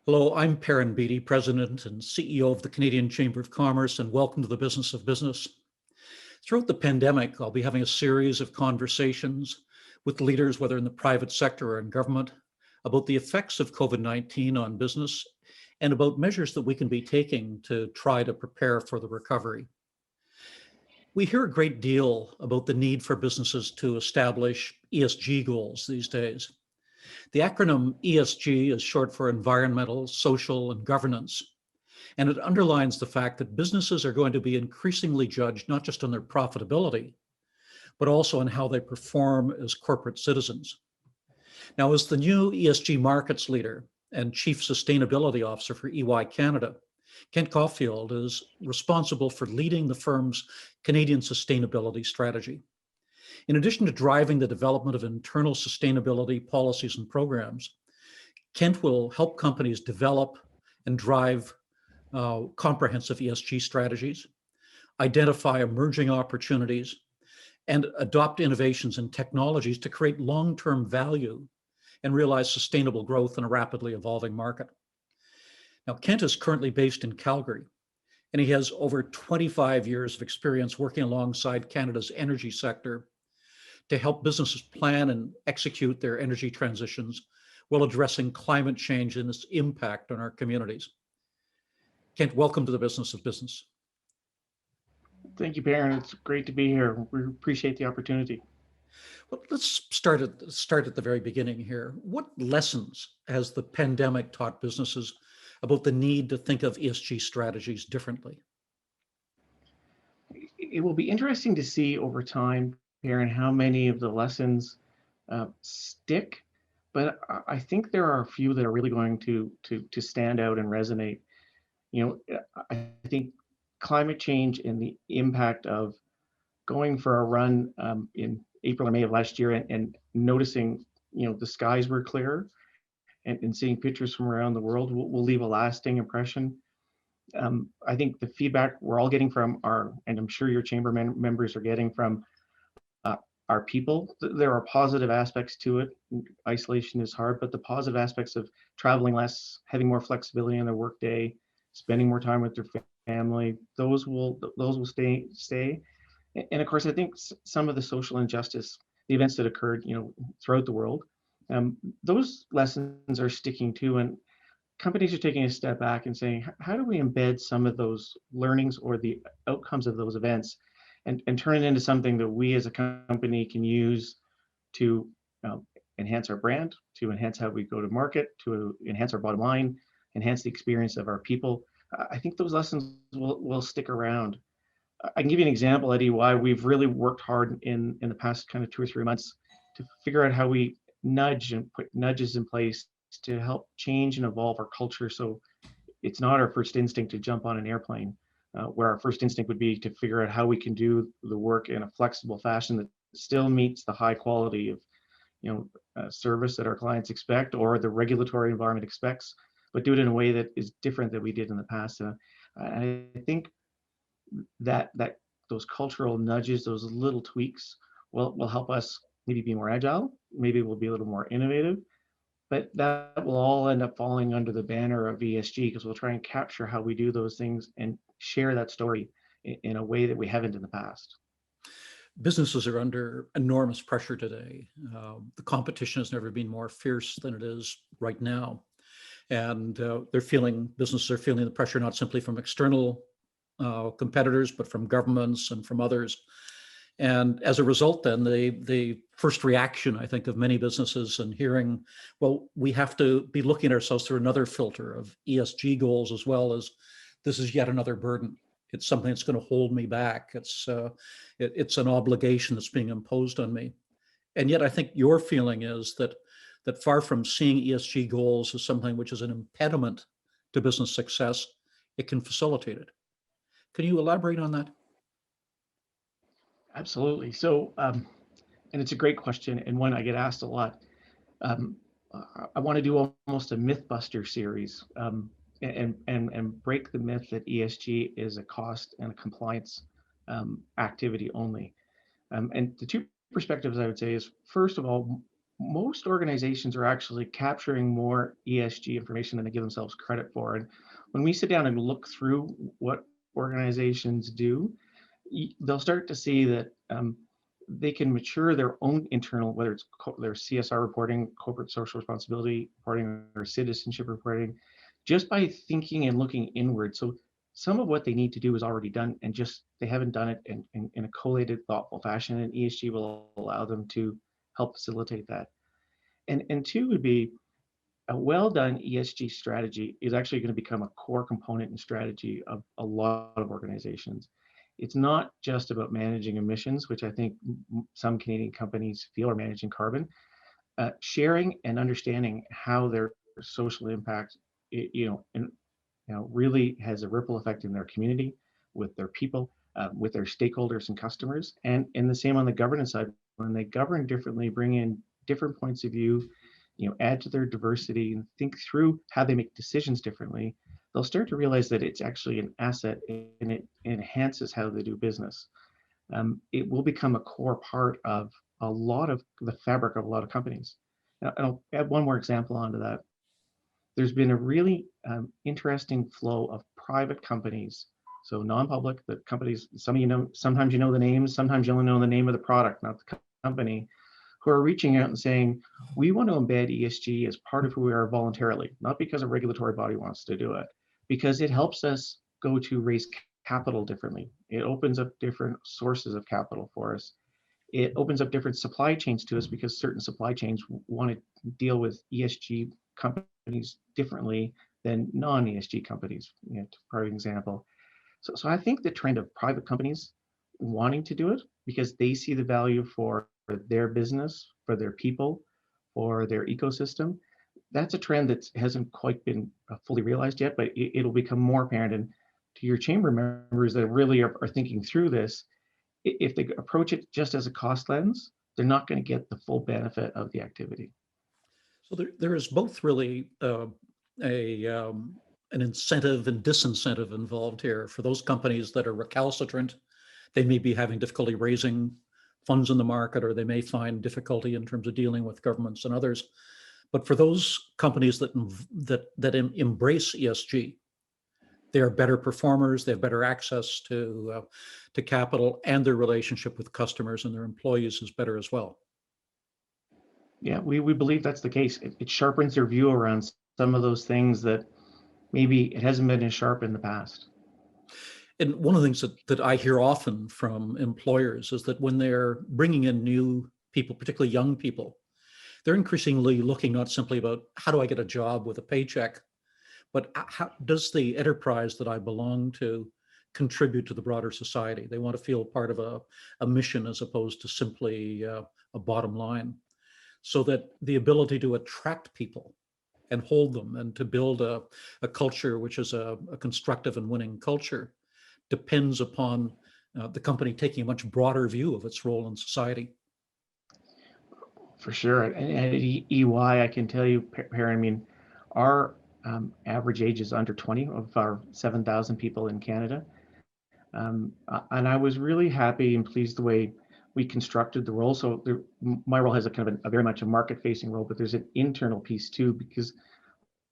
Hello, I'm Perrin, President and CEO of the Canadian Chamber of Commerce, and welcome to the Business of Business. Throughout the pandemic, I'll be having a series of conversations with leaders, whether in the private sector or in government, about the effects of COVID-19 on business and about measures that we can be taking to try to prepare for the recovery. We hear a great deal about the need for businesses to establish ESG goals these days. The acronym ESG is short for environmental, social, and governance. And it underlines the fact that businesses are going to be increasingly judged not just on their profitability, but also on how they perform as corporate citizens. Now, as the new ESG markets leader and chief sustainability officer for EY Canada, Kent Kaufield is responsible for leading the firm's Canadian sustainability strategy. In addition to driving the development of internal sustainability policies and programs, Kent will help companies develop and drive comprehensive ESG strategies, identify emerging opportunities, and adopt innovations and technologies to create long-term value and realize sustainable growth in a rapidly evolving market. Now, Kent is currently based in Calgary, and he has over 25 years of experience working alongside Canada's energy sector to help businesses plan and execute their energy transitions while addressing climate change and its impact on our communities. Kent, welcome to the Business of Business. Thank you, Perrin. It's great to be here. We appreciate the opportunity. Well, let's start at the very beginning here. What lessons has the pandemic taught businesses about the need to think of ESG strategies differently? It will be interesting to see over time, Perrin, how many of the lessons stick, but I think there are a few that are really going to stand out and resonate. I think climate change and the impact of going for a run in April or May of last year and noticing, the skies were clear and seeing pictures from around the world will leave a lasting impression. I think the feedback we're all getting from and I'm sure your chamber members are getting from our people, there are positive aspects to it. Isolation is hard, but the positive aspects of traveling less, having more flexibility in their workday, spending more time with their family, those will stay. And of course, I think some of the social injustice, the events that occurred, throughout the world, those lessons are sticking too. And companies are taking a step back and saying, how do we embed some of those learnings or the outcomes of those events and turn it into something that we as a company can use to enhance our brand, to enhance how we go to market, to enhance our bottom line, enhance the experience of our people. I think those lessons will stick around. I can give you an example at EY. We've really worked hard in the past kind of 2 or 3 months to figure out how we nudge and put nudges in place to help change and evolve our culture. So it's not our first instinct to jump on an airplane, where our first instinct would be to figure out how we can do the work in a flexible fashion that still meets the high quality of service that our clients expect or the regulatory environment expects, but do it in a way that is different than we did in the past. I think that those cultural nudges, those little tweaks will help us maybe be more agile, maybe we'll be a little more innovative, but that will all end up falling under the banner of ESG because we'll try and capture how we do those things and share that story in a way that we haven't in the past. Businesses are under enormous pressure today. The competition has never been more fierce than it is right now. And businesses are feeling the pressure not simply from external competitors, but from governments and from others. And as a result, then the first reaction, I think, of many businesses and hearing, well, we have to be looking at ourselves through another filter of ESG goals, as well as this is yet another burden. It's something that's going to hold me back. It's an obligation that's being imposed on me. And yet I think your feeling is that far from seeing ESG goals as something which is an impediment to business success, it can facilitate it. Can you elaborate on that? Absolutely. So, and it's a great question and one I get asked a lot. I want to do almost a Mythbuster series and break the myth that ESG is a cost and a compliance activity only. And the two perspectives I would say is, first of all, most organizations are actually capturing more ESG information than they give themselves credit for. And when we sit down and look through what organizations do, they'll start to see that they can mature their own internal, whether it's their CSR reporting, corporate social responsibility reporting, or citizenship reporting, just by thinking and looking inward. So some of what they need to do is already done, and just they haven't done it in a collated, thoughtful fashion, and ESG will allow them to help facilitate that. And two would be a well-done ESG strategy is actually going to become a core component and strategy of a lot of organizations. It's not just about managing emissions, which I think some Canadian companies feel are managing carbon. Sharing and understanding how their social impact, really has a ripple effect in their community, with their people, with their stakeholders and customers, and the same on the governance side. When they govern differently, bring in different points of view, add to their diversity and think through how they make decisions differently, they'll start to realize that it's actually an asset and it enhances how they do business. It will become a core part of a lot of the fabric of a lot of companies. And I'll add one more example onto that. There's been a really interesting flow of private companies, so non-public, the companies, some of sometimes you know the names, sometimes you only know the name of the product, not the company, who are reaching out and saying, we want to embed ESG as part of who we are voluntarily, not because a regulatory body wants to do it, because it helps us go to raise capital differently. It opens up different sources of capital for us. It opens up different supply chains to us, because certain supply chains want to deal with ESG companies differently than non-ESG companies, for example. So I think the trend of private companies wanting to do it because they see the value for their business, for their people, for their ecosystem, that's a trend that hasn't quite been fully realized yet, but it'll become more apparent. And to your chamber members that really are thinking through this, if they approach it just as a cost lens, they're not going to get the full benefit of the activity. So there is both really an incentive and disincentive involved here. For those companies that are recalcitrant, they may be having difficulty raising funds in the market, or they may find difficulty in terms of dealing with governments and others. But for those companies that embrace ESG, they are better performers. They have better access to capital, and their relationship with customers and their employees is better as well. Yeah, we believe that's the case. It sharpens their view around some of those things that maybe it hasn't been as sharp in the past. And one of the things that I hear often from employers is that when they're bringing in new people, particularly young people, they're increasingly looking not simply about how do I get a job with a paycheck, but how does the enterprise that I belong to contribute to the broader society? They want to feel part of a mission as opposed to simply a bottom line. So that the ability to attract people and hold them and to build a culture which is a constructive and winning culture depends upon the company taking a much broader view of its role in society. For sure. And at EY, I can tell you, Perrin, I mean, our average age is under 20 of our 7,000 people in Canada. And I was really happy and pleased the way we constructed the role. So my role has a kind of a very much a market-facing role, but there's an internal piece too, because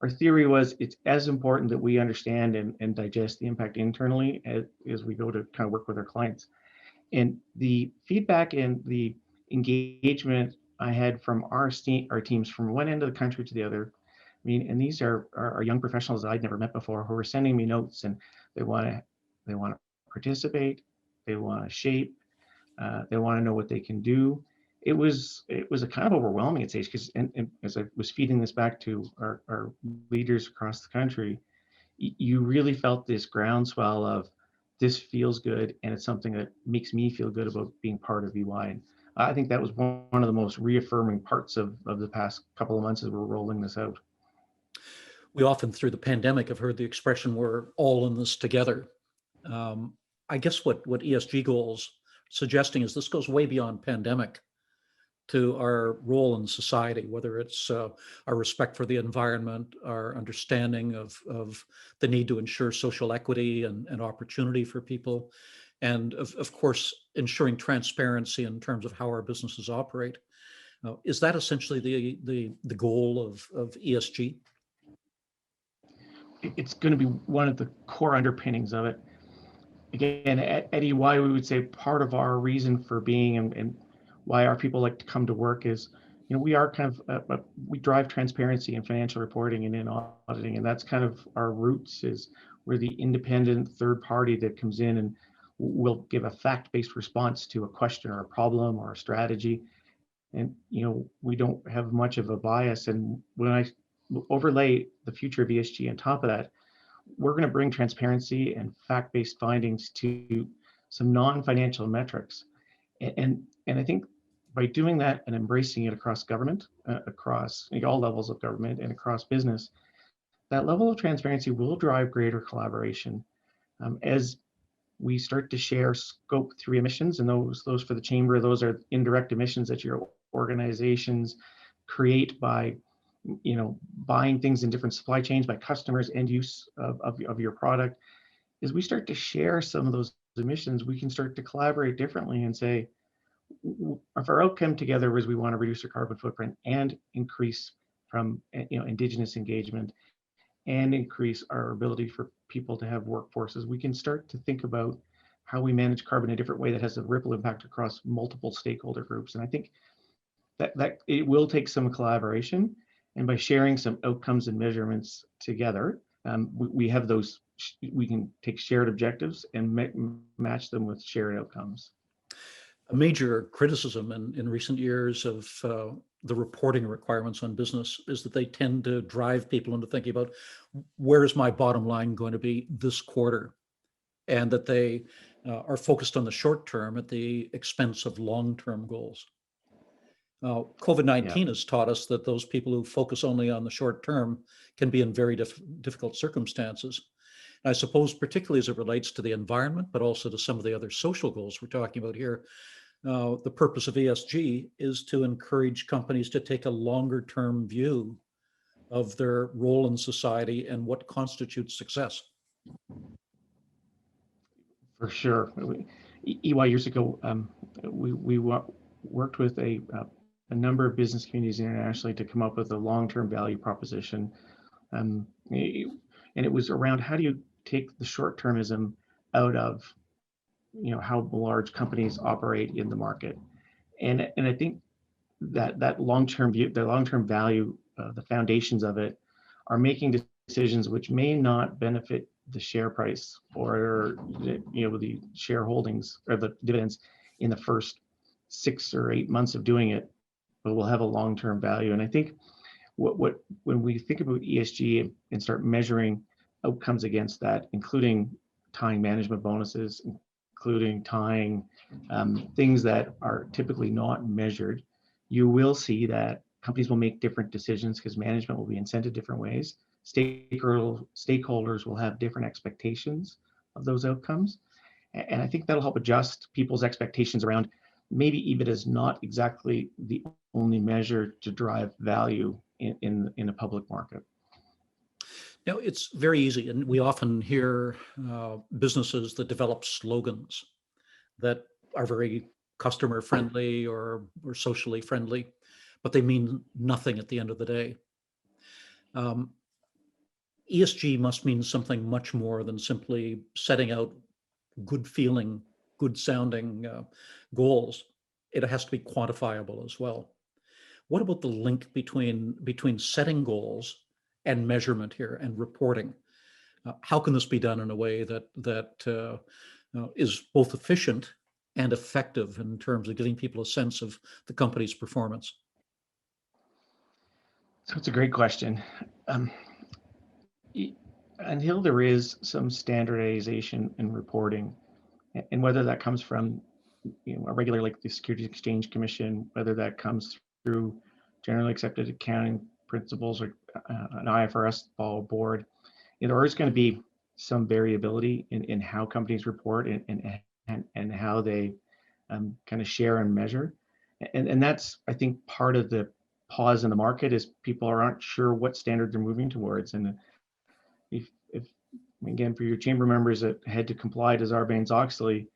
our theory was it's as important that we understand and digest the impact internally as we go to kind of work with our clients. And the feedback and the engagement I had from our teams from one end of the country to the other, I mean, and these are young professionals that I'd never met before who were sending me notes, and they want to participate, they want to shape, they want to know what they can do. It was a kind of overwhelming at stage, because and as I was feeding this back to our leaders across the country, you really felt this groundswell of this feels good, and it's something that makes me feel good about being part of EY. And I think that was one of the most reaffirming parts of the past couple of months as we're rolling this out. We often, through the pandemic, have heard the expression, we're all in this together. I guess what ESG goals suggesting is this goes way beyond pandemic to our role in society, whether it's our respect for the environment, our understanding of the need to ensure social equity and opportunity for people, and of course, ensuring transparency in terms of how our businesses operate. Is that essentially the goal of ESG? It's going to be one of the core underpinnings of it. Again, at EY, we would say part of our reason for being and why our people like to come to work is, we are kind of, we drive transparency in financial reporting and in auditing, and that's kind of our roots. Is we're the independent third party that comes in and will give a fact-based response to a question or a problem or a strategy. And, we don't have much of a bias. And when I overlay the future of ESG on top of that, we're going to bring transparency and fact-based findings to some non-financial metrics. And I think by doing that and embracing it across government, across all levels of government and across business, that level of transparency will drive greater collaboration. As we start to share scope 3 emissions, and those for the chamber, those are indirect emissions that your organizations create by buying things in different supply chains, by customers and use of your product. As we start to share some of those emissions, we can start to collaborate differently and say, if our outcome together is we want to reduce our carbon footprint and increase from Indigenous engagement and increase our ability for people to have workforces, we can start to think about how we manage carbon in a different way that has a ripple impact across multiple stakeholder groups. And I think that it will take some collaboration, and by sharing some outcomes and measurements together, we have those. We can take shared objectives and match them with shared outcomes. A major criticism in recent years of the reporting requirements on business is that they tend to drive people into thinking about where is my bottom line going to be this quarter, and that they are focused on the short term at the expense of long-term goals. COVID-19 has taught us that those people who focus only on the short term can be in very difficult circumstances. And I suppose particularly as it relates to the environment, but also to some of the other social goals we're talking about here, the purpose of ESG is to encourage companies to take a longer term view of their role in society and what constitutes success. For sure. EY years ago, we worked with a number of business communities internationally to come up with a long-term value proposition. And it was around how do you take the short-termism out of how large companies operate in the market. And I think that long-term view, the long-term value, the foundations of it are making decisions which may not benefit the share price or the shareholdings or the dividends in the first 6 or 8 months of doing it, but will have a long-term value. And I think when we think about ESG and start measuring outcomes against that, including tying management bonuses, including tying things that are typically not measured, you will see that companies will make different decisions because management will be incented different ways. Stakeholders will have different expectations of those outcomes. And I think that'll help adjust people's expectations around maybe EBIT is not exactly the only measure to drive value in a public market. Now, it's very easy, and we often hear businesses that develop slogans that are very customer friendly or socially friendly, but they mean nothing at the end of the day. ESG must mean something much more than simply setting out good feeling, good sounding goals. It has to be quantifiable as well. What about the link between setting goals and measurement here and reporting? How can this be done in a way that is both efficient and effective in terms of giving people a sense of the company's performance? So it's a great question. Until there is some standardization in reporting, and whether that comes from a regulator like the Securities Exchange Commission, whether that comes through generally accepted accounting principles or an IFRS board, there is going to be some variability in how companies report and how they kind of share and measure. And that's, I think, part of the pause in the market is people aren't sure what standard they're moving towards. And if again, for your chamber members that had to comply to Sarbanes-Oxley,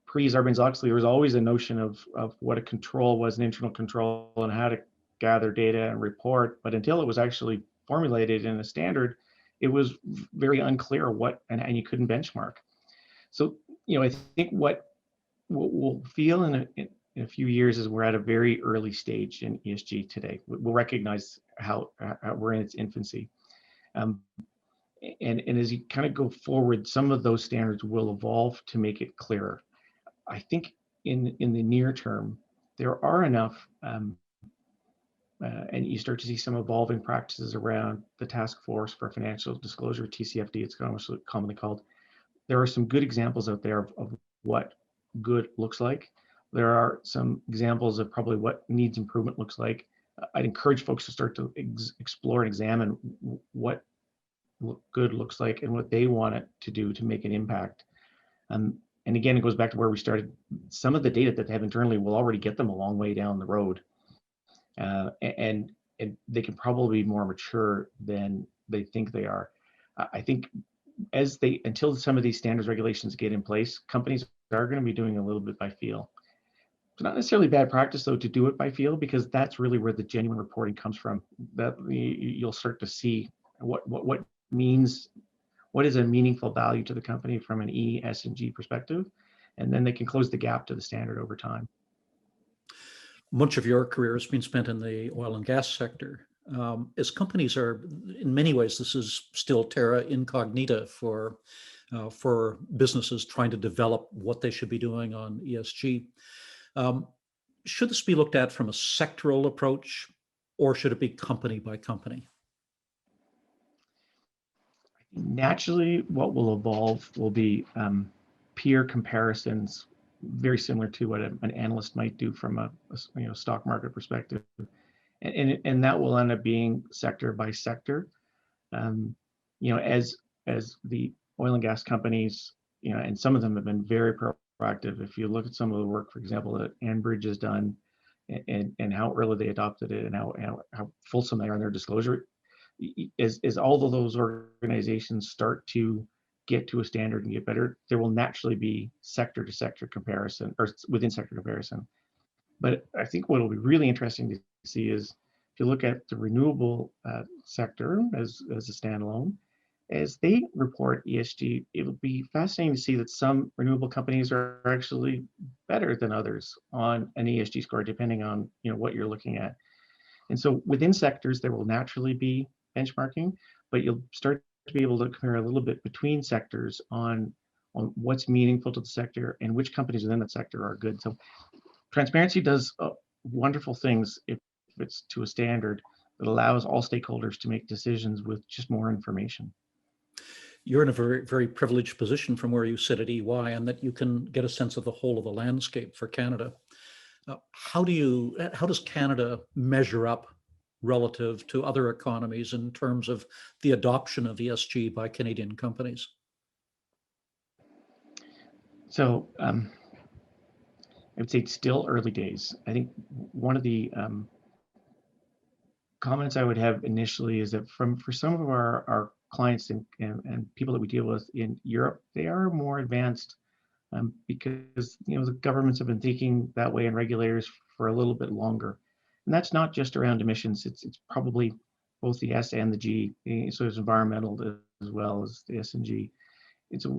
Pre-Sarbanes-Oxley, there was always a notion of what a control was, an internal control, and how to gather data and report. But until it was actually formulated in a standard, it was very unclear and you couldn't benchmark. So, I think what we'll feel in a few years is we're at a very early stage in ESG today. We'll recognize how we're in its infancy. And as you kind of go forward, some of those standards will evolve to make it clearer. I think in the near term, there are enough, and you start to see some evolving practices around the Task Force for Financial Disclosure, TCFD, it's commonly called. There are some good examples out there of what good looks like. There are some examples of probably what needs improvement looks like. I'd encourage folks to start to explore and examine what good looks like and what they want it to do to make an impact. And again, it goes back to where we started. Some of the data that they have internally will already get them a long way down the road. And they can probably be more mature than they think they are. I think until some of these standards regulations get in place, companies are going to be doing a little bit by feel. It's not necessarily bad practice, though, to do it by feel, because that's really where the genuine reporting comes from. That you'll start to see what is a meaningful value to the company from an E, S, and G perspective, and then they can close the gap to the standard over time. Much of your career has been spent in the oil and gas sector. As companies are, in many ways, this is still terra incognita for businesses trying to develop what they should be doing on ESG. Should this be looked at from a sectoral approach, or should it be company by company? Naturally, what will evolve will be peer comparisons, very similar to what an analyst might do from a stock market perspective, and that will end up being sector by sector. As the oil and gas companies, and some of them have been very proactive. If you look at some of the work, for example, that Enbridge has done, and how early they adopted it, and how fulsome they are in their disclosure. As all of those organizations start to get to a standard and get better, there will naturally be sector to sector comparison, or within sector comparison. But I think what will be really interesting to see is if you look at the renewable sector as a standalone, as they report ESG, it will be fascinating to see that some renewable companies are actually better than others on an ESG score, depending on what you're looking at. And so within sectors, there will naturally be benchmarking, but you'll start to be able to compare a little bit between sectors on what's meaningful to the sector and which companies within that sector are good. So transparency does wonderful things if it's to a standard that allows all stakeholders to make decisions with just more information. You're in a very, very privileged position from where you sit at EY, and that you can get a sense of the whole of the landscape for Canada. How does Canada measure up relative to other economies in terms of the adoption of ESG by Canadian companies? So I would say it's still early days. I think one of the comments I would have initially is that for some of our clients and people that we deal with in Europe, they are more advanced because the governments have been thinking that way, and regulators for a little bit longer. And that's not just around emissions. It's probably both the S and the G. So there's environmental as well as the S and G.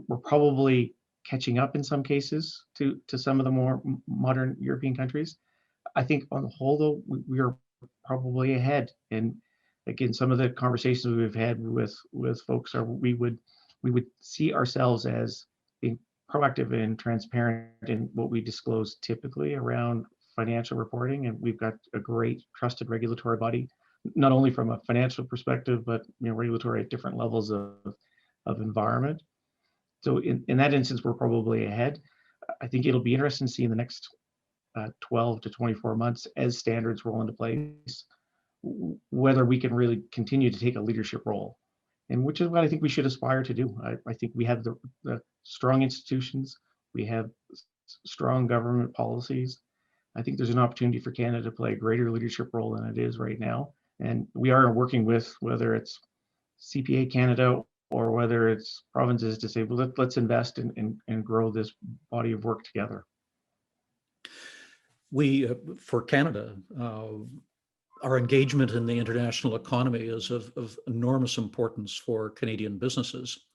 We're probably catching up in some cases to some of the more modern European countries. I think on the whole, though, we are probably ahead. And again, some of the conversations we've had with folks are we would see ourselves as being proactive and transparent in what we disclose typically around financial reporting, and we've got a great trusted regulatory body, not only from a financial perspective, but regulatory at different levels of environment. So in that instance, we're probably ahead. I think it'll be interesting to see in the next 12 to 24 months as standards roll into place, whether we can really continue to take a leadership role, and which is what I think we should aspire to do. I think we have the strong institutions, we have strong government policies. I think there's an opportunity for Canada to play a greater leadership role than it is right now. And we are working with, whether it's CPA Canada or whether it's provinces to say, well, let's invest and grow this body of work together. We, for Canada, our engagement in the international economy is of enormous importance for Canadian businesses.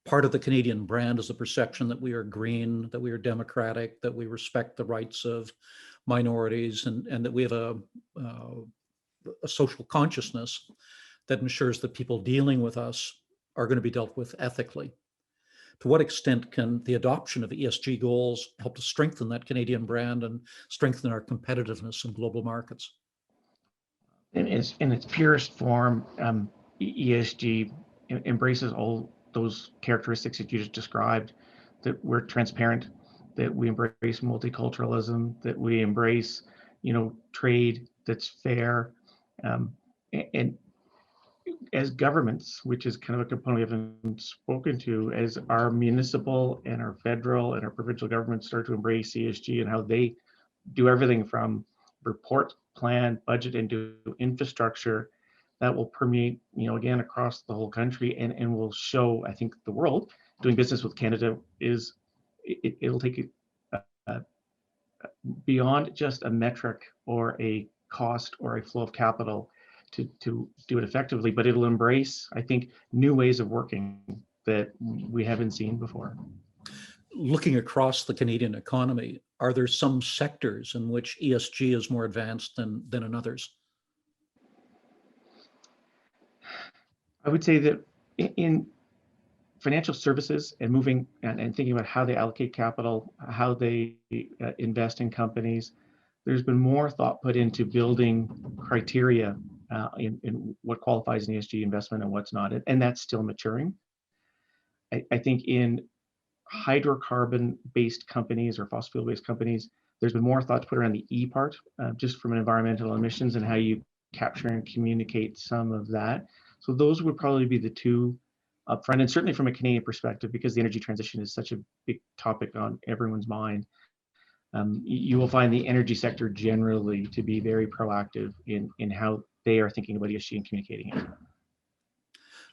Part of the Canadian brand is the perception that we are green, that we are democratic, that we respect the rights of minorities, and that we have a social consciousness that ensures that people dealing with us are going to be dealt with ethically. To what extent can the adoption of ESG goals help to strengthen that Canadian brand and strengthen our competitiveness in global markets? In its purest form, ESG embraces all those characteristics that you just described, that we're transparent, that we embrace multiculturalism, that we embrace, trade that's fair. And as governments, which is kind of a component we haven't spoken to, as our municipal and our federal and our provincial governments start to embrace ESG and how they do everything from report, plan, budget, and do infrastructure, that will permeate, again, across the whole country and will show, I think, the world doing business with Canada is, it'll take it beyond just a metric or a cost or a flow of capital to do it effectively, but it'll embrace, I think, new ways of working that we haven't seen before. Looking across the Canadian economy, are there some sectors in which ESG is more advanced than in others? I would say that in financial services and moving and thinking about how they allocate capital, how they invest in companies, there's been more thought put into building criteria in what qualifies an ESG investment and what's not, and that's still maturing. I think in hydrocarbon-based companies or fossil fuel-based companies, there's been more thought to put around the E part, just from an environmental emissions and how you capture and communicate some of that. So those would probably be the two upfront, and certainly from a Canadian perspective, because the energy transition is such a big topic on everyone's mind. You will find the energy sector generally to be very proactive in how they are thinking about ESG and communicating it.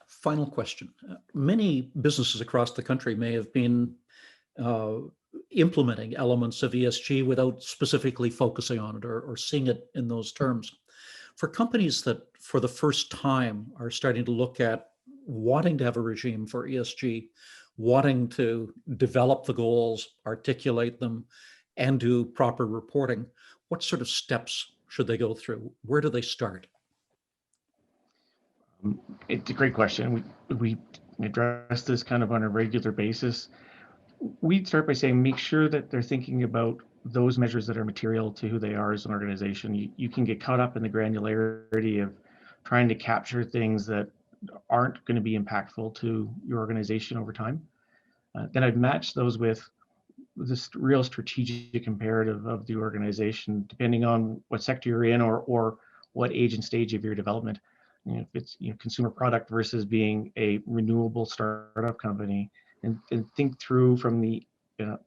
Final question. Many businesses across the country may have been implementing elements of ESG without specifically focusing on it or seeing it in those terms. For companies that for the first time are starting to look at wanting to have a regime for ESG, wanting to develop the goals, articulate them, and do proper reporting, what sort of steps should they go through? Where do they start? It's a great question. We address this kind of on a regular basis. We'd start by saying, make sure that they're thinking about those measures that are material to who they are as an organization. You can get caught up in the granularity of trying to capture things that aren't going to be impactful to your organization over time. Then I'd match those with this real strategic imperative of the organization, depending on what sector you're in or what age and stage of your development. If it's consumer product versus being a renewable startup company, and think through from the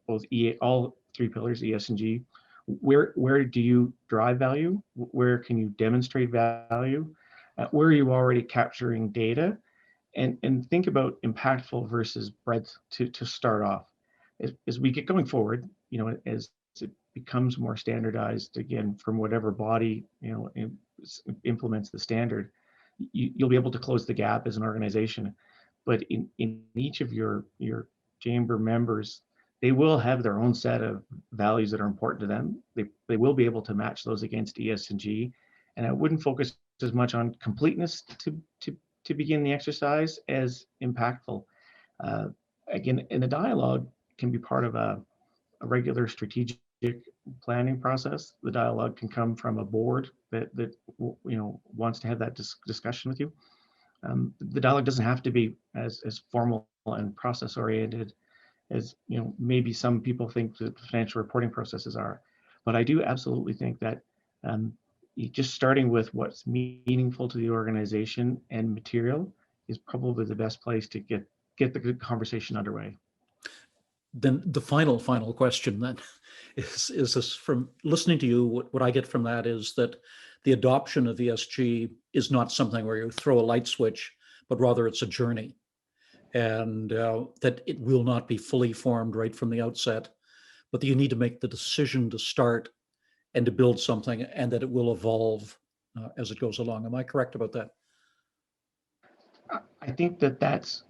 both all three pillars, ES and G. Where do you drive value? Where can you demonstrate value? Where are you already capturing data? And think about impactful versus breadth to start off. As we get going forward, as it becomes more standardized, again, from whatever body implements the standard, you'll be able to close the gap as an organization. But in each of your chamber members, they will have their own set of values that are important to them. They will be able to match those against ES and G. And I wouldn't focus as much on completeness to begin the exercise as impactful. Again, in the dialogue can be part of a regular strategic planning process. The dialogue can come from a board that wants to have that discussion with you. The dialogue doesn't have to be as formal and process oriented as maybe some people think that financial reporting processes are. But I do absolutely think that just starting with what's meaningful to the organization and material is probably the best place to get the conversation underway. Then the final question then is this, from listening to you, what I get from that is that the adoption of ESG is not something where you throw a light switch, but rather it's a journey. and that it will not be fully formed right from the outset, but that you need to make the decision to start and to build something, and that it will evolve as it goes along. Am I correct about that? I think that that's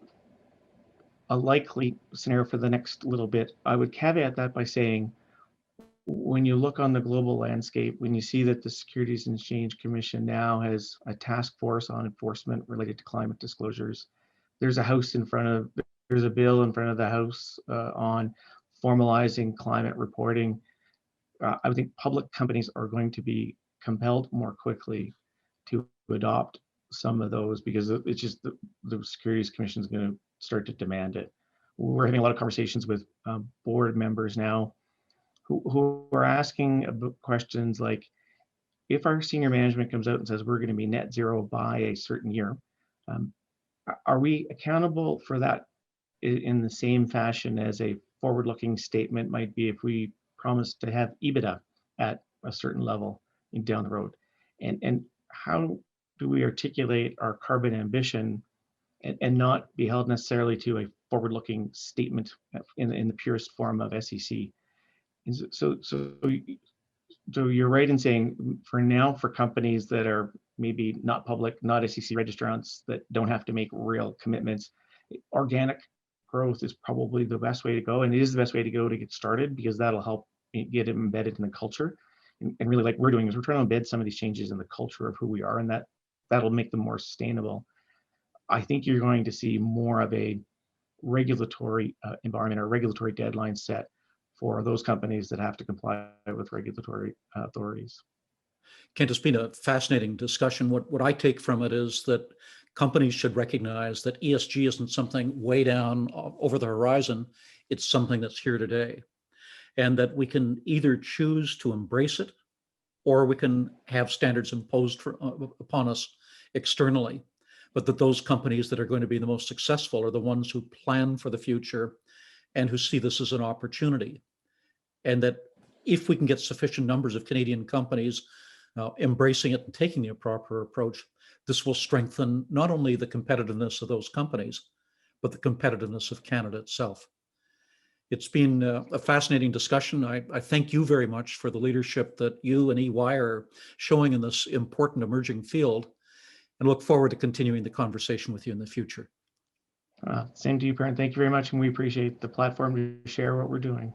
a likely scenario for the next little bit. I would caveat that by saying, when you look on the global landscape, when you see that the Securities and Exchange Commission now has a task force on enforcement related to climate disclosures, there's a bill in front of the House on formalizing climate reporting. I would think public companies are going to be compelled more quickly to adopt some of those, because it's just the Securities Commission is going to start to demand it. We're having a lot of conversations with board members now who are asking about questions like, if our senior management comes out and says we're going to be net zero by a certain year, um, are we accountable for that in the same fashion as a forward-looking statement might be if we promise to have EBITDA at a certain level down the road? And how do we articulate our carbon ambition and not be held necessarily to a forward-looking statement in the purest form of SEC? So you're right in saying, for now, for companies that are maybe not public, not SEC registrants, that don't have to make real commitments, organic growth is probably the best way to go. And it is the best way to go to get started, because that'll help get it embedded in the culture. And really, like we're doing, is we're trying to embed some of these changes in the culture of who we are, and that'll make them more sustainable. I think you're going to see more of a regulatory environment or regulatory deadline set for those companies that have to comply with regulatory authorities. Kent, it's been a fascinating discussion. What I take from it is that companies should recognize that ESG isn't something way down over the horizon. It's something that's here today. And that we can either choose to embrace it, or we can have standards imposed upon us externally. But that those companies that are going to be the most successful are the ones who plan for the future and who see this as an opportunity. And that if we can get sufficient numbers of Canadian companies embracing it and taking the proper approach, this will strengthen not only the competitiveness of those companies, but the competitiveness of Canada itself. It's been a fascinating discussion. I thank you very much for the leadership that you and EY are showing in this important emerging field, and look forward to continuing the conversation with you in the future. Same to you, Perrin. Thank you very much, and we appreciate the platform to share what we're doing.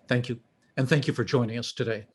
Thank you. And thank you for joining us today.